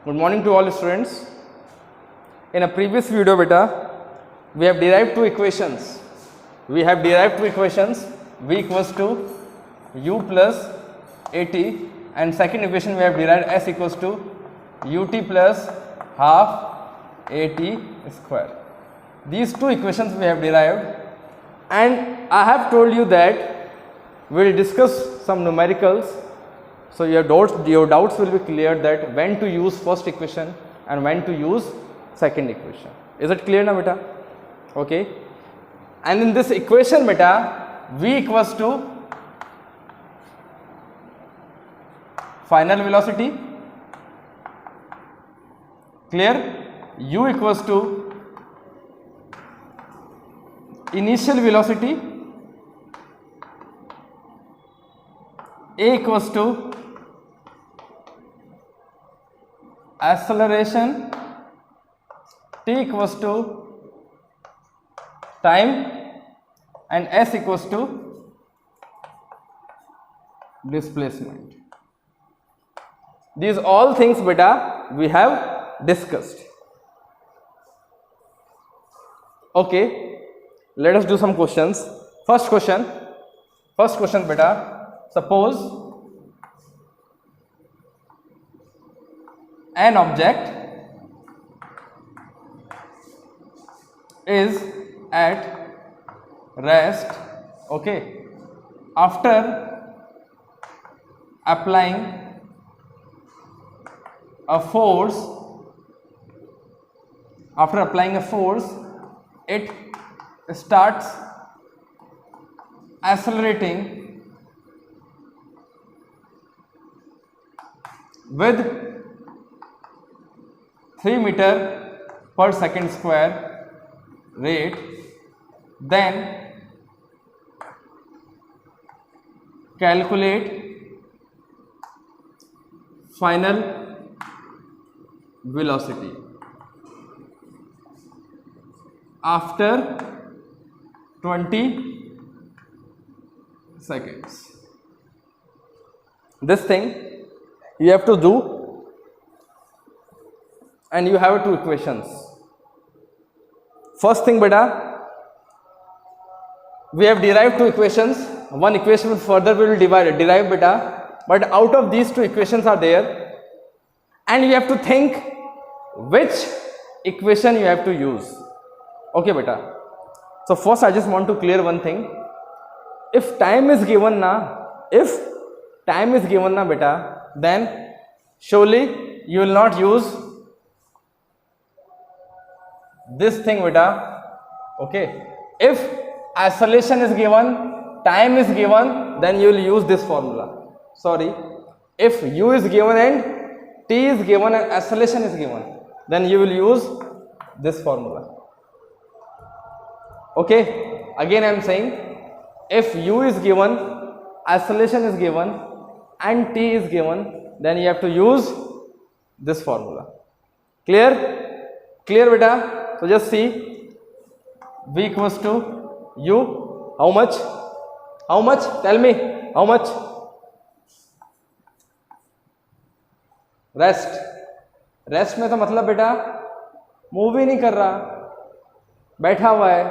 Good morning to all students. In a previous video, beta, we have derived two equations. V equals to u plus at, and second equation we have derived s equals to ut plus half at square. These two equations we have derived, and I have told you that we will discuss some numericals. So your doubts will be cleared that when to use first equation and when to use second equation. Is it clear now, beta? Okay. And in this equation, beta, v equals to final velocity, clear? U equals to initial velocity, A equals to acceleration, T equals to time, and S equals to displacement. These all things, beta, we have discussed. Okay, let us do some questions. First question, beta. Suppose an object is at rest, okay, after applying a force, it starts accelerating with 3 meter per second square rate. Then calculate final velocity after 20 seconds. This thing you have to do, and you have two equations. First thing, beta, we have derived two equations. One equation further we will derive, beta, but out of these two equations are there, and you have to think which equation you have to use. Okay, beta. So first I just want to clear one thing. If time is given na, beta, then surely you will not use this thing, beta. Okay. If acceleration is given, time is given, then you will use this formula. Sorry. If u is given and t is given and acceleration is given, then you will use this formula. Okay. Again I am saying, if u is given, acceleration is given, and t is given, then you have to use this formula. Clear? Clear, beta? So just see, v equals to u, how much? How much? Tell me, how much? Rest में तो मतलब बेटा move ही नहीं कर रहा, बैठा हुआ है,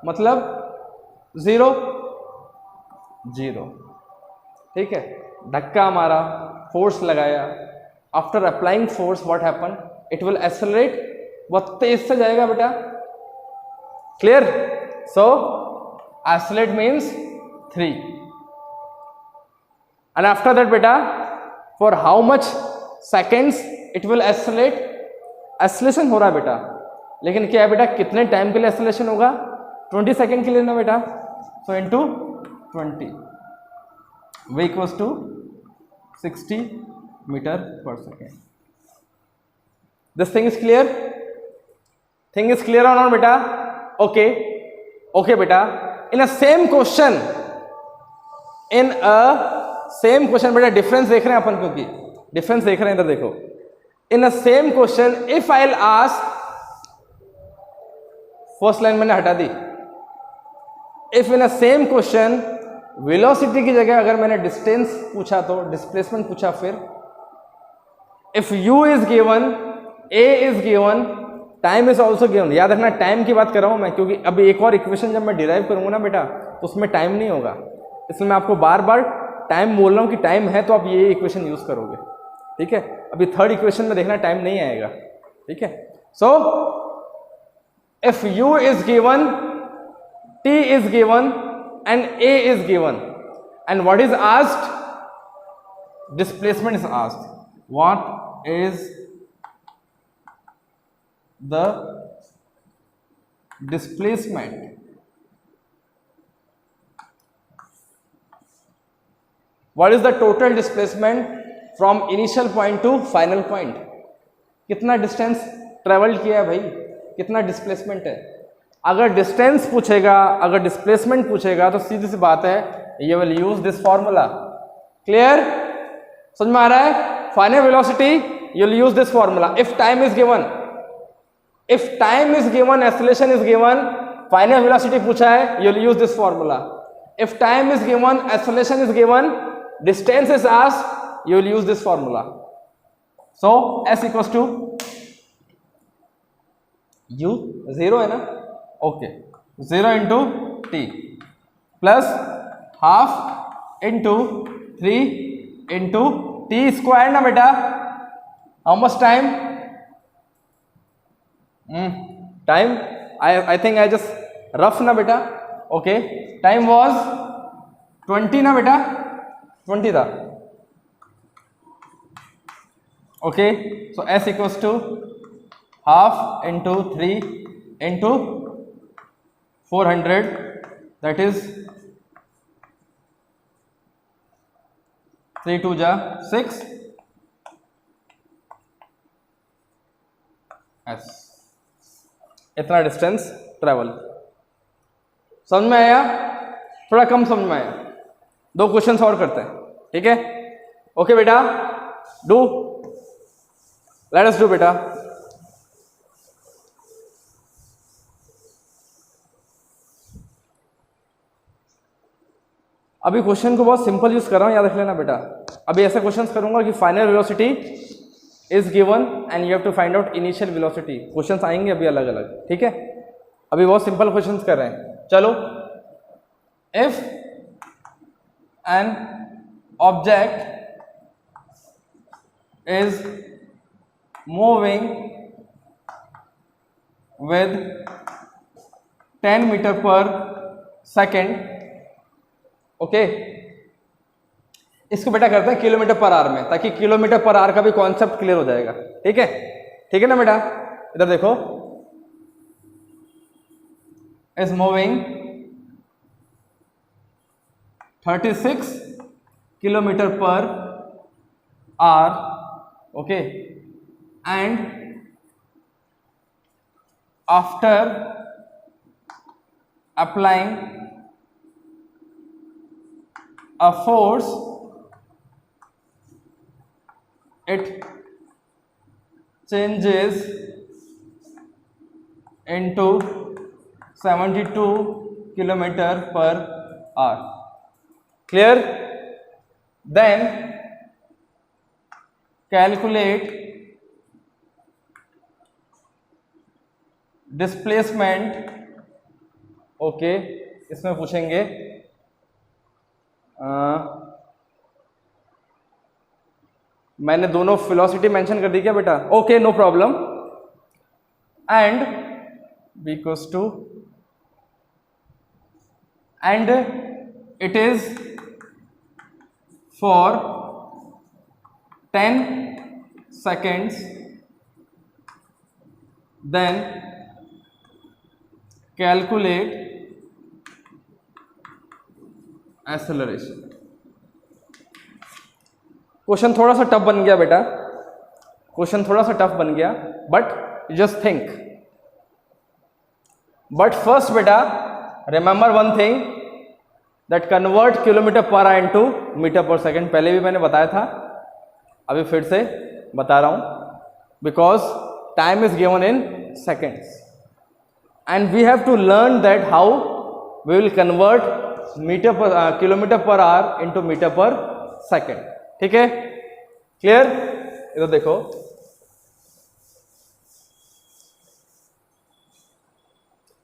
मतलब जीरो. ठीक है. धक्का मारा, फोर्स लगाया, after applying force what happen, it will accelerate, बहुत तेज से जाएगा बेटा. Clear? So accelerate means 3, and after that बेटा for how much seconds it will accelerate. Acceleration हो रहा है बेटा, लेकिन क्या है बेटा, कितने टाइम के लिए एक्सेलरेशन होगा? 20 सेकेंड के लिए ना बेटा. सो into 20, v equals to 60 meter per second. This thing is clear? Thing is clear or not, beta? Okay. Okay, beta. In a same question, beta, difference देख रहे हैं अपन, क्योंकि difference देख रहे हैं. इधर देखो. In a same question, if I'll ask, first line मैंने हटा दी. If in a same question velocity की जगह अगर मैंने डिस्टेंस पूछा तो डिस्प्लेसमेंट पूछा, फिर if u is given, a is given, time is also given. याद रखना टाइम की बात कर रहा हूं मैं, क्योंकि अभी एक और इक्वेशन जब मैं डिराइव करूंगा ना बेटा तो उसमें टाइम नहीं होगा, इसलिए मैं आपको बार बार टाइम बोल रहा हूं कि टाइम है तो आप ये इक्वेशन यूज करोगे, ठीक है। अभी थर्ड इक्वेशन में देखना टाइम नहीं आएगा, ठीक है। So if u is given, t is given and a is given, and what is asked? Displacement is asked. What is the displacement what is the total displacement from initial point to final point? कितना distance travel किया है भाई, कितना displacement है। अगर distance पूछेगा, अगर displacement पूछेगा तो सीधी सी बात है, ये will use this formula. Clear, समझ में आ रहा है? Final velocity you will use this formula. If time is given, if time is given, acceleration is given, final velocity पूछा है, you will use this formula. If time is given, acceleration is given, distance is asked, you will use this formula. So s equals to u, 0 है ना, okay, 0 into t plus half into 3 into t square ना बेटा। how much time? Time I think I just rough ना बेटा, okay, time was 20 ना बेटा, 20 था, okay. So s equals to half into 3 into 400, that is 3 2 जा 6 s, इतना distance travel. समझ में आया? थोड़ा कम समझ में आया? दो क्वेश्चंस और करते हैं, ठीक है। ओके बेटा, डू, लेट अस डू बेटा। अभी क्वेश्चन को बहुत सिंपल यूज कर रहा हूं, याद रख लेना बेटा। अभी ऐसे क्वेश्चंस करूंगा कि final velocity is given and you have to find out initial velocity. Questions आएंगे अभी अलग अलग, ठीक है। अभी बहुत सिंपल क्वेश्चंस कर रहे हैं, चलो। If an object is moving with 10 meter per second, okay. इसको बेटा करते हैं किलोमीटर पर आवर में, ताकि किलोमीटर पर आवर का भी कॉन्सेप्ट क्लियर हो जाएगा, ठीक है। ठीक है ना बेटा? इधर देखो, is moving 36 kilometre per our, okay, and after applying a force it changes into 72 kilometer per hour. Clear? Then calculate displacement. Okay, इसमें पूछेंगे मैंने दोनों वेलोसिटी मेंशन कर दी क्या बेटा? Okay, no problem. And b equals to, and it is for 10 seconds, then calculate acceleration. Question थोड़ा सा टफ बन गया बेटा, क्वेश्चन थोड़ा सा टफ बन गया, but just think. But first बेटा remember one thing, that convert kilometre per hour into metre per second. पहले भी मैंने बताया था, अभी फिर से बता रहा हूं, because time is given in seconds and we have to learn that how we will convert metre per kilometre per hour into metre per second. ठीक है, क्लियर? इधर देखो,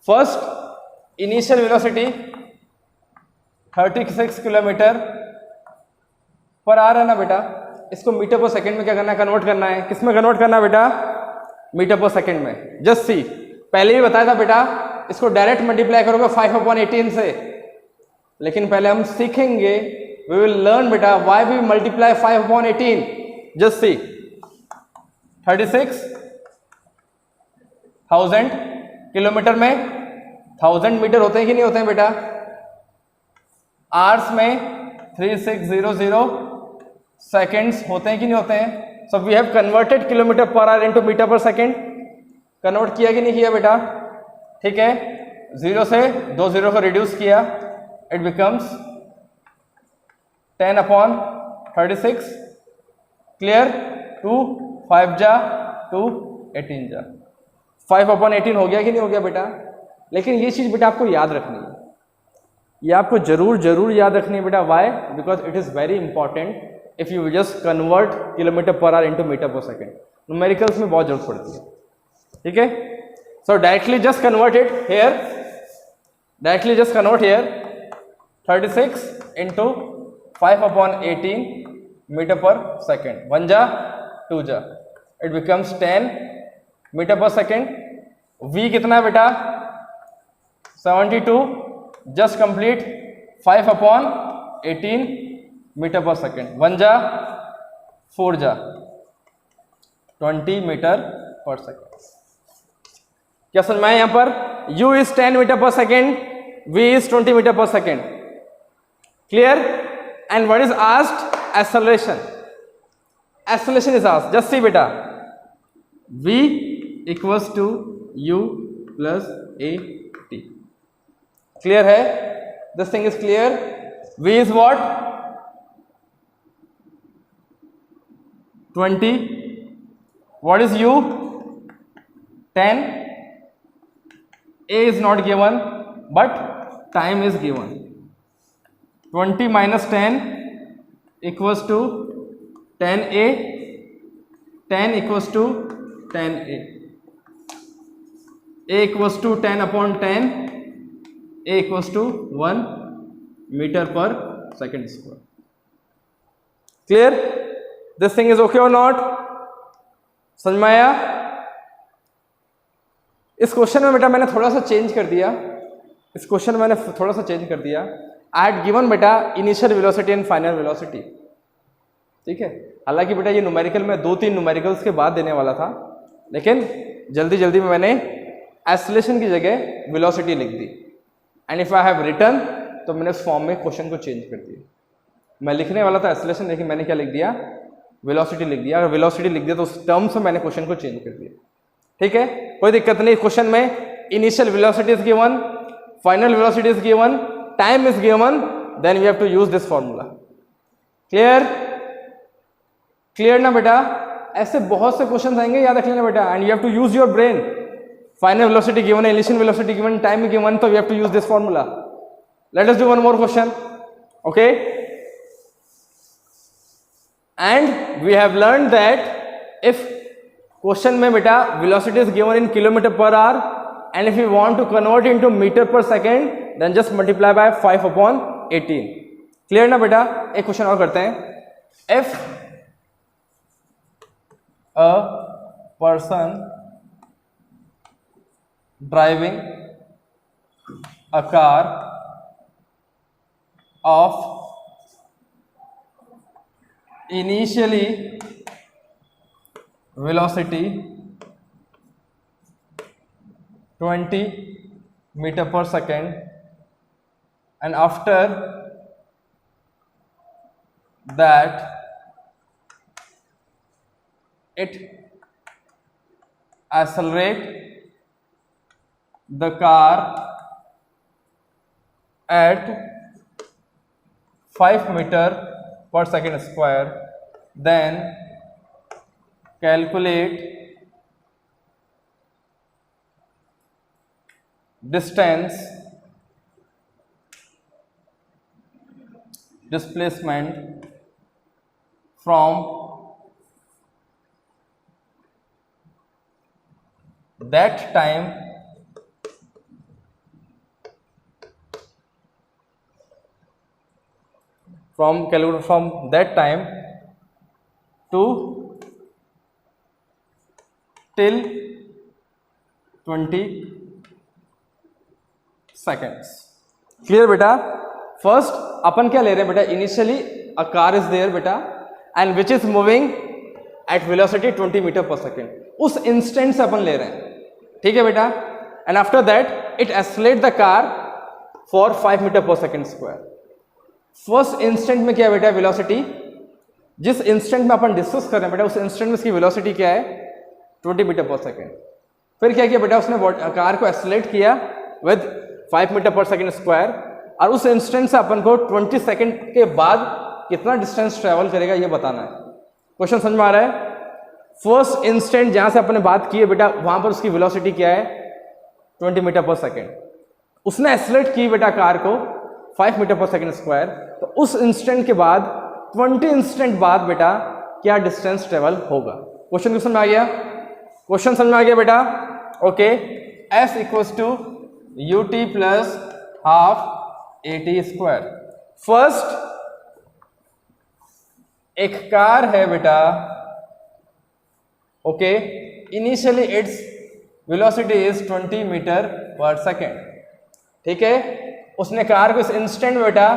first initial velocity 36 kilometre per hour है ना बेटा, इसको metre per second में क्या करना है, कन्वर्ट करना है। किस में कन्वर्ट करना है बेटा, मीटर पर सेकंड में। जस्ट सी, पहले ही बताया था बेटा, इसको डायरेक्ट मल्टीप्लाई करोगे 5/18 से, लेकिन पहले हम सीखेंगे, वी विल लर्न बेटा why we multiply 5/18। Just see, 36,000 kilometre में 1000 मीटर होते हैं कि नहीं होते हैं बेटा, आवर्स में 3600 सेकेंड्स होते हैं कि नहीं होते हैं। So we have converted kilometre per hour into metre per second. Convert किया कि नहीं किया बेटा, ठीक है। 0 से 2 0 को रिड्यूस किया, इट बिकम्स 10/36। क्लियर, 2 5 जा 2 18 जा 5/18 हो गया कि नहीं हो गया बेटा। लेकिन ये चीज बेटा आपको याद रखनी है, ये आपको जरूर याद रखनी है बेटा। Why, because it is very important if you just convert kilometre per hour into metre per second. Numericals में बहुत जरूरत पड़ती है, ठीक है। So directly just convert it here, directly just convert here 36 into 5/18 metre per second. 1 जा 2 जा, it becomes 10 metre per second. v कितना है बेटा, 72। Just complete 5/18 metre per second. 1 जा 4 जा 20 मीटर पर सेकंड। क्या समझ में आया? यहां पर u is 10 metre per second, v is 20 metre per second. Clear? And what is asked? Acceleration. Acceleration is asked. Just see बेटा, v equals to u plus a t। Clear है? This thing is clear. v is what, 20। What is u, 10। a is not given but time is given। 20 minus 10 equals to 10a, 10 equals to 10a, a equals to 10/10, a equals to 1 meter per second square। Clear? This thing is okay or not? समझ में आया? इस question में बेटा मैंने थोड़ा सा change कर दिया, इस क्वेश्चन में मैंने थोड़ा सा चेंज कर दिया। आई हैड गिवन बेटा initial velocity and final velocity, ठीक है। हालांकि बेटा ये न्यूमेरिकल में 2-3 न्यूमेरिकल्स के बाद देने वाला था, लेकिन जल्दी में मैंने एक्सेलरेशन की जगह वेलोसिटी लिख दी। And if I have written, तो मैंने उस फॉर्म में क्वेश्चन को चेंज कर दिया। मैं लिखने वाला था एक्सेलरेशन, लेकिन मैंने क्या लिख दिया, वेलोसिटी लिख दिया। अगर वेलोसिटी लिख दिया तो उस टर्म्स में मैंने क्वेश्चन को चेंज कर दिया, ठीक है। कोई दिक्कत नहीं। क्वेश्चन में initial velocity is given, final velocity is given, time is given, then we have to use this formula. Clear? Clear ना बेटा? ऐसे बहुत से क्वेश्चंस आएंगे, याद रख लेना बेटा। And you have to use your brain. Final velocity given है, initial velocity given, time given, तो we have to use this formula. Let us do one more question, okay. And we have learn that if question में बेटा velocity is given in kilometre per hour, and if you want to convert into metre per second, then just multiply by 5/18। Clear ना बेटा? एक question और करते हैं। If a person driving a car of initially velocity 20 meter per second, and after that it accelerate the car at 5 meter per second square, then calculate distance, displacement from that time from that time to till 20 seconds. Clear बेटा? First अपन क्या ले रहे हैं बेटा? Initially a car is there बेटा and which is moving at velocity 20 metre per second. उस instant से अपन ले रहे हैं, ठीक है बेटा? And after that it accelerate the car for 5 metre per second square. First instant में क्या है बेटा? वेलोसिटी. जिस इंस्टेंट में अपन डिस्कस कर रहे हैं बेटा उस इंस्टेंट में इसकी वेलोसिटी क्या है? 20 मीटर पर सेकेंड. फिर क्या किया बेटा? उसने कार को एक्सेलरेट किया with 5 metre per second square और उस इंस्टेंट से अपन को 20 सेकेंड के बाद कितना डिस्टेंस ट्रेवल करेगा ये बताना है. क्वेश्चन समझ में आ रहा है? फर्स्ट इंस्टेंट जहां से अपन ने बात की है बेटा वहां पर उसकी वेलोसिटी क्या है? 20 मीटर पर सेकेंड. उसने एक्सेलरेट की बेटा कार को 5 मीटर पर सेकेंड स्क्वायर. तो उस इंस्टेंट के बाद 20 इंस्टेंट बाद बेटा क्या डिस्टेंस ट्रेवल होगा? क्वेश्चन समझ में आ गया? क्वेश्चन समझ में आ गया बेटा? Okay. S equals to ut plus half at square. First एक कार है बेटा, okay. Initially its velocity is 20 metre per second, ठीक है. उसने कार को इस इंस्टेंट में बेटा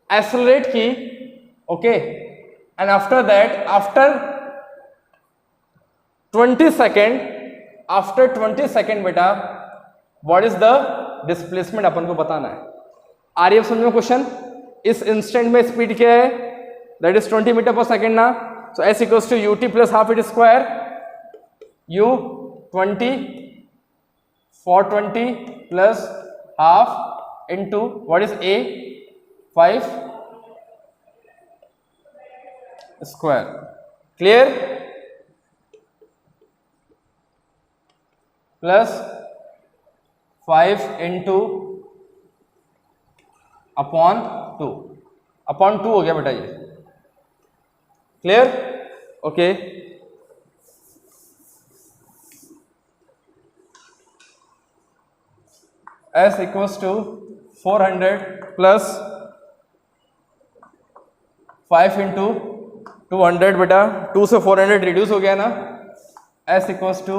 एक्सेलरेट की, okay. And after that after 20 second बेटा व्हाट इज द डिस्प्लेसमेंट अपन को बताना है. आ रही है समझ में क्वेश्चन? इस इंस्टेंट में स्पीड क्या है? That is 20 metre per second ना. So s equals to ut plus half it square. u 20 for 20 plus half into what is a 5 square. Clear? Plus 5 into upon 2 हो गया बेटा ये. Clear? Okay. S equals to 400 plus 5 into 200 बेटा. 2 से 400 reduce हो गया ना. S equals to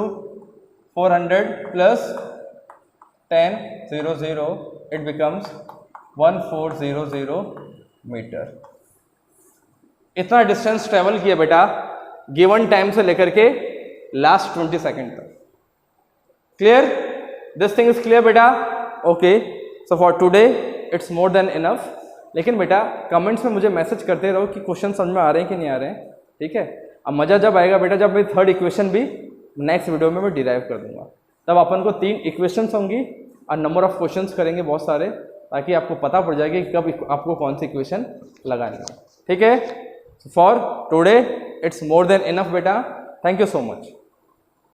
400 plus 1000 it becomes 1400 metre. इतना डिस्टेंस ट्रेवल किया बेटा गिवन टाइम से लेकर के लास्ट 20 सेकेंड तक. Clear? This thing is clear बेटा? Okay. So for today it's more than enough. लेकिन बेटा कमेंट्स में मुझे मैसेज करते रहो कि क्वेश्चन समझ में आ रहे हैं कि नहीं आ रहे हैं, ठीक है. अब मज़ा जब आएगा बेटा जब मैं थर्ड इक्वेशन भी नेक्स्ट वीडियो में मैं डिराइव कर दूंगा. तब अपन को 3 इक्वेशंस होंगी और नंबर ऑफ क्वेश्चंस करेंगे बहुत सारे, ताकि आपको पता पड़ जाएगा कि कब आपको कौन सी इक्वेशन लगानी है, ठीक है. For today it's more than enough बेटा. Thank you so much.